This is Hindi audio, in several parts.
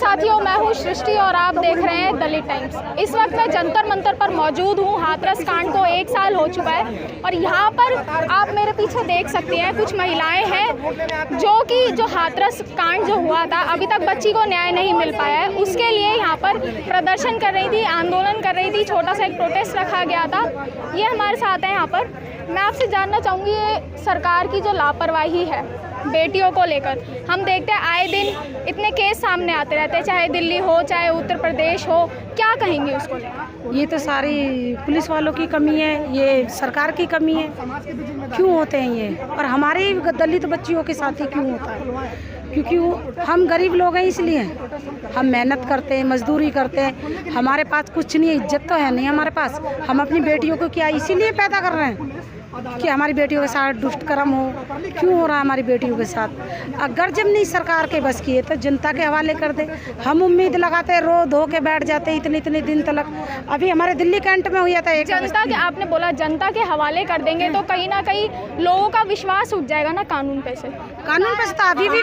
साथियों, मैं हूँ सृष्टि और आप देख रहे हैं दलित टाइम्स। इस वक्त मैं जंतर मंतर पर मौजूद हूँ। हाथरस कांड को 1 साल हो चुका है और यहाँ पर आप मेरे पीछे देख सकते हैं कुछ महिलाएं हैं जो हाथरस कांड जो हुआ था, अभी तक बच्ची को न्याय नहीं मिल पाया है, उसके लिए यहाँ पर प्रदर्शन कर रही थी, आंदोलन कर रही थी। छोटा सा एक प्रोटेस्ट रखा गया था। ये हमारे साथ है यहाँ पर। मैं आपसे जानना चाहूँगी, ये सरकार की जो लापरवाही है बेटियों को लेकर, हम देखते हैं आए दिन इतने केस सामने आते रहते हैं, चाहे दिल्ली हो चाहे उत्तर प्रदेश हो, क्या कहेंगे उसको लेकर? ये तो सारी पुलिस वालों की कमी है, ये सरकार की कमी है। क्यों होते हैं ये, और हमारे दलित बच्चियों के साथ ही क्यों होता है? क्योंकि हम गरीब लोग हैं, इसलिए हम मेहनत करते हैं, मजदूरी करते हैं, हमारे पास कुछ नहीं है, इज्जत तो है नहीं हमारे पास। हम अपनी बेटियों को क्या इसीलिए पैदा कर रहे हैं कि हमारी बेटियों के साथ दुष्कर्म हो? क्यों हो रहा है हमारी बेटियों के साथ? अगर जब नहीं सरकार के बस की है तो जनता के हवाले कर दे। हम उम्मीद लगाते रो धो के बैठ जाते इतने दिन तक। अभी हमारे दिल्ली कैंट में हुआ था एक जनता के, आपने बोला जनता के हवाले कर देंगे तो कहीं ना कहीं लोगों का विश्वास उठ जाएगा ना कानून पे से। कानून पे तो अभी भी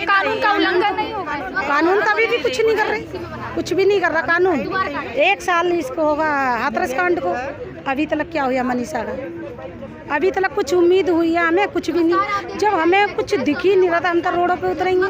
कानून का उल्लंघन नहीं होगा। कानून तो अभी भी कुछ नहीं कर रहे, कुछ भी नहीं कर रहा कानून। 1 साल इसको होगा हाथरस कांड को, अभी तक क्या हुआ मनीषा का? अभी तक कुछ उम्मीद हुई है हमें? कुछ भी नहीं। जब हमें कुछ दिख ही नहीं रहा था, हम तो रोडों पे उतरेंगे,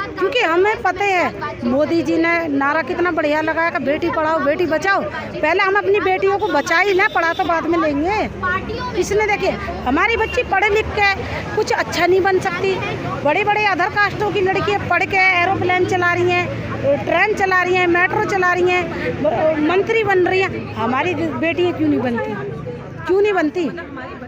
क्योंकि हमें पता है मोदी जी ने नारा कितना बढ़िया लगाया कि बेटी पढ़ाओ बेटी बचाओ। पहले हम अपनी बेटियों को बचा ही ना, पढ़ा तो बाद में लेंगे। इसने देखिए हमारी बच्ची पढ़े लिख के कुछ अच्छा नहीं बन सकती। बड़े बड़े अदर कास्टों की लड़कियाँ पढ़ के एरोप्लेन चला रही हैं, ट्रेन चला रही हैं, मेट्रो चला रही हैं, मंत्री बन रही हैं। हमारी बेटियाँ क्यों नहीं बनती? क्यों नहीं बनती?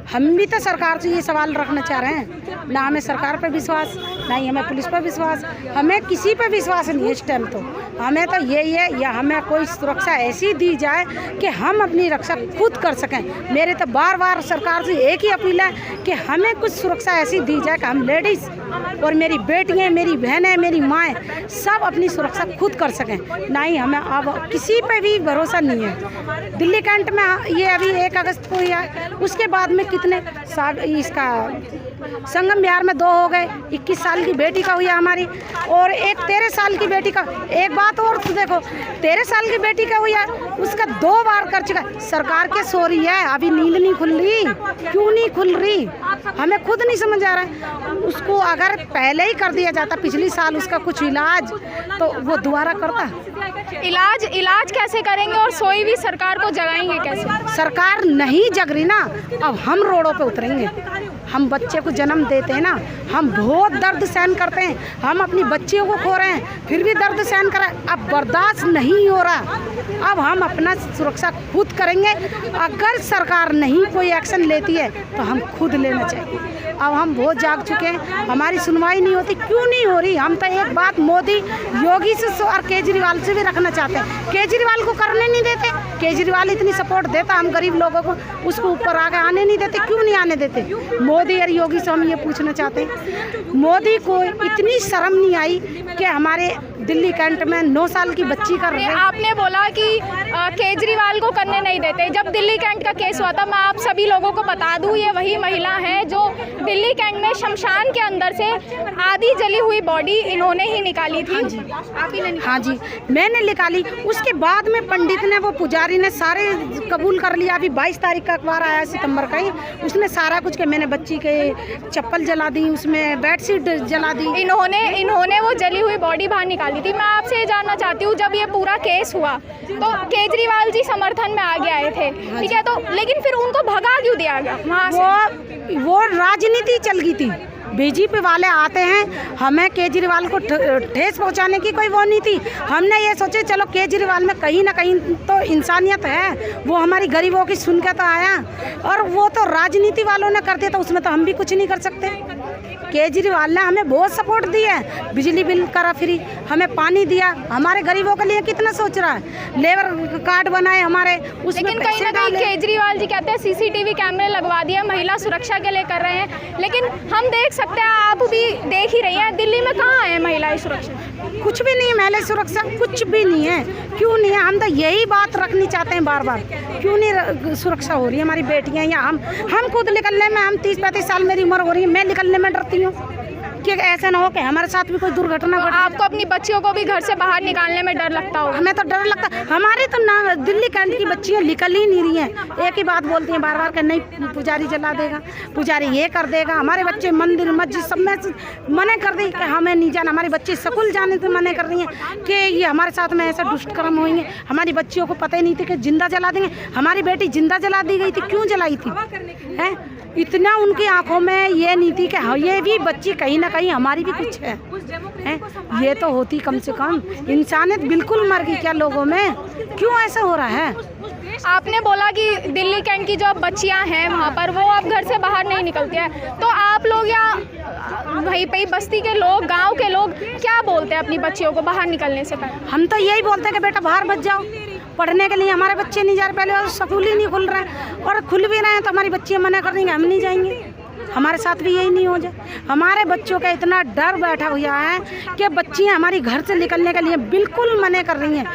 हम भी तो सरकार से ये सवाल रखना चाह रहे हैं। ना हमें सरकार पर विश्वास, ना ही हमें पुलिस पर विश्वास, हमें किसी पर विश्वास नहीं है इस टाइम। तो हमें तो यही है, या हमें कोई सुरक्षा ऐसी दी जाए कि हम अपनी रक्षा खुद कर सकें। मेरे तो बार सरकार से एक ही अपील है कि हमें कुछ सुरक्षा ऐसी दी जाए कि हम लेडीज़ और मेरी बेटियाँ, मेरी बहनें, मेरी माएँ सब अपनी सुरक्षा खुद कर सकें। ना ही हमें अब किसी पे भी भरोसा नहीं है। दिल्ली कैंट में ये अभी 1 अगस्त को हुआ, उसके बाद में कितने इसका संगम बिहार में 2 हो गए। 21 साल की बेटी का हुआ हमारी, और एक 13 साल की बेटी का। एक बात और तो देखो, 13 साल की बेटी का हुआ, उसका 2 बार कर चुका। सरकार के सो रही है, अभी नींद नहीं खुल रही। क्यों नहीं खुल रही हमें खुद नहीं समझ आ रहा है। उसको अगर पहले ही कर दिया जाता पिछली साल उसका कुछ इलाज, तो वो दोबारा करता। इलाज कैसे करेंगे और सोई भी सरकार को जगाएंगे कैसे? सरकार नहीं जग रही ना, अब हम रोडों पे उतरेंगे। हम बच्चे को जन्म देते हैं ना, हम बहुत दर्द सहन करते हैं, हम अपनी बच्चियों को खो रहे हैं, फिर भी दर्द सहन कर रहे हैं। अब बर्दाश्त नहीं हो रहा, अब हम अपना सुरक्षा खुद करेंगे। अगर सरकार नहीं कोई एक्शन लेती है तो हम खुद लेना चाहिए। अब हम बहुत जाग चुके हैं, हमारी सुनवाई नहीं होती। क्यों नहीं हो रही? हम तो एक बात मोदी, योगी से और केजरीवाल से भी रखना चाहते हैं। केजरीवाल को करने नहीं देते, केजरीवाल इतनी सपोर्ट देता हम गरीब लोगों को, उसको ऊपर आगे आने नहीं देते। क्यों नहीं आने देते? मोदी और योगी से हम ये पूछना चाहते हैं, मोदी को इतनी शर्म नहीं आई कि हमारे दिल्ली कैंट में 9 साल की बच्ची कर रहे हैं। आपने बोला कि केजरीवाल को करने नहीं देते। जब दिल्ली कैंट का केस हुआ था, मैं आप सभी लोगों को बता दूं, ये वही महिला है जो दिल्ली कैंट में शमशान के अंदर से आधी जली हुई बॉडी इन्होंने ही निकाली थी। आप ही ने? हाँ जी, मैंने निकाली। उसके बाद में पंडित ने, वो पुजारी ने सारे कबूल कर लिया। अभी 22 तारीख का अखबार आया सितंबर का ही, उसने सारा कुछ के मैंने बच्ची के चप्पल जला दी, उसमें बेडशीट जला दी। इन्होंने वो जली हुई बॉडी बाहर निकाली थी। मैं आपसे ये जानना चाहती हूँ, जब ये पूरा केस हुआ तो केजरीवाल जी समर्थन में आगे आए थे, ठीक है, तो लेकिन फिर उनको भगा क्यों दिया गया वहाँ से? वो राजनीति चल गई थी। बीजेपी वाले आते हैं, हमें केजरीवाल को ठेस पहुंचाने की कोई वो नहीं थी। हमने ये सोचे चलो केजरीवाल में कहीं ना कहीं तो इंसानियत है, वो हमारी गरीबों की सुन के तो आया, और वो तो राजनीति वालों ने कर दिया, तो उसमें तो हम भी कुछ नहीं कर सकते। केजरीवाल ने हमें बहुत सपोर्ट दिया है, बिजली बिल करा फ्री, हमें पानी दिया, हमारे गरीबों के लिए कितना सोच रहा है, लेबर कार्ड बनाए हमारे, उसमें लेकिन कहीं ना कहीं केजरीवाल जी कहते हैं CCTV कैमरे लगवा दिया, महिला सुरक्षा के लिए कर रहे हैं, लेकिन हम देख सकते हैं, आप भी देख ही रही हैं, दिल्ली में कहाँ है महिला सुरक्षा? कुछ भी नहीं है, महिला सुरक्षा कुछ भी नहीं है। क्यों नहीं है? हम तो यही बात रखनी चाहते हैं बार बार, क्यों नहीं सुरक्षा हो रही है हमारी बेटियां? या हम खुद निकलने में, हम 30-35 साल मेरी उम्र हो रही है, मैं निकलने में डरती हूँ। कि ऐसा ना हो कि हमारे साथ भी कोई दुर्घटना घटे। आपको अपनी बच्चियों को भी घर से बाहर निकालने में डर लगता होगा? हमें तो डर लगता, हमारी तो ना दिल्ली कैंट की बच्चियाँ निकल ही नहीं रही हैं। एक ही बात बोलती हैं बार बार कि नहीं पुजारी जला देगा, पुजारी ये कर देगा। हमारे बच्चे मंदिर मस्जिद सब में मना कर दी कि हमें नहीं जाना। हमारी बच्ची स्कूल जाने से मना कर रही हैं कि ये हमारे साथ में ऐसा दुष्कर्म होंगे। हमारी बच्चियों को पता ही नहीं थी कि जिंदा जला देंगे। हमारी बेटी जिंदा जला दी गई थी, क्यों जलाई थी? हैं इतना उनकी आंखों में ये नहीं थी कि हाँ ये भी बच्ची कहीं ना कहीं हमारी भी कुछ है। ये तो होती कम से कम। इंसानियत बिल्कुल मर गई क्या लोगों में? क्यों ऐसा हो रहा है? आपने बोला कि दिल्ली कैंट की जो बच्चियां हैं वहाँ पर वो अब घर से बाहर नहीं निकलती हैं, तो आप लोग या वहीं पे बस्ती के लोग, गांव के लोग क्या बोलते हैं अपनी बच्चियों को बाहर निकलने से पहले? हम तो यही बोलते हैं कि बेटा बाहर बच जाओ पढ़ने के लिए। हमारे बच्चे नहीं जा रहे, पहले और स्कूल ही नहीं खुल रहे हैं, और खुल भी रहे हैं तो हमारी बच्चियाँ मना कर देंगे हम नहीं जाएंगे। हमारे साथ भी यही नहीं हो जाए। हमारे बच्चों का इतना डर बैठा हुआ है कि बच्चियाँ हमारी घर से निकलने के लिए बिल्कुल मना कर रही हैं।